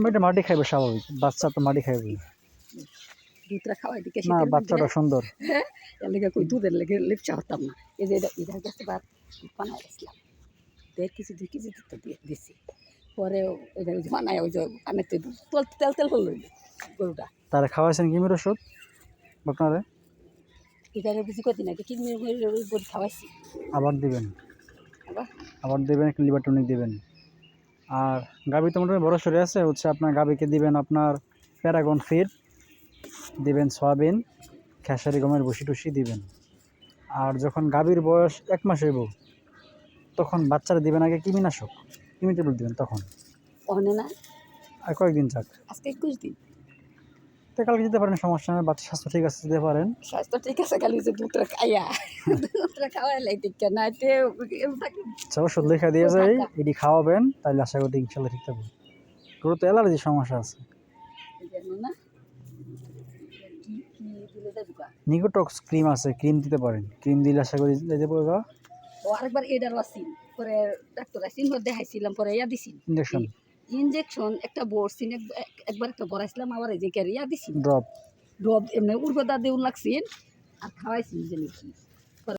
এটা মাটি খাইবে স্বাভাবিক, বাচ্চা তো মাটি খাইবে দুধটা খাওয়াই দিকে না, বাচ্চাটা সুন্দর। হ্যাঁ এর লেগে কই দুধের লেগে লিপচা হতাম না। এই যে এটা গেছে বার বানাই গেছিলাম 1.5 কেজি 2 কেজি দুধ দিছি। পরে এটা বানায় ওই যে পানিতে তেল তেল হলো গরুটা। তারা খাওয়াইছেন কিমির ওষুধ আপনারা? এটারে বুঝি কদিন আগে কিডনির গরু খাওয়াইছি। আবার দিবেন, আবার আবার দেবেন, একটু লিভার টনিক দিবেন। আর গাভী তো মোটামুটি বড় সরে আছে, হচ্ছে আপনার গাভীকে দিবেন আপনার প্যারাগন ফিড দিবেন, সয়াবিন, খেসারি গমের ভুসি টুসি দিবেন। আর যখন গাভীর বয়স 1 মাস হইব তখন বাচ্চারা দিবেন আগে কৃমিনাশক, কৃমি ট্যাবলেট দিবেন তখন। ওখানে না আর কয়েকদিন যাক, আজকে 21 দিন তো কালকে দিতে পারেন, সমস্যা নেই, বাচ্চার স্বাস্থ্য ঠিক আছে, দিতে পারেন। স্বাস্থ্য ঠিক আছে, খালি যে দুধটা খাইয়া দুধটা খাওয়াইলে ঠিক না এতে আচ্ছা, ওষুধ লেখা দিয়ে যায়, এটি খাওয়াবেন, তাহলে আশা করি ইনশাল্লাহ ঠিক থাকবে। গরু তো অ্যালার্জি সমস্যা আছে। না কি কি দিলে দেবুকা নিকোটক্স ক্রিম আছে, ক্রিম দিতে পারেন, ক্রিম দিলে আশা করি যেতে পারবা। ও আরেকবার এডারও আসিল, পরে ডাক্তার আসিল, দেখাইছিলাম, পরে ইয়া দিছিল ইঞ্জেকশন, ইঞ্জেকশন একটা বড়ছিন, একবার একটা বড়াইছিলাম, আবার এই যে ইয়া দিছিল ড্রপ। ড্রপ এমনি উর্বদা দেউন লাগছিল আর খাওয়াইছিল যে নাকি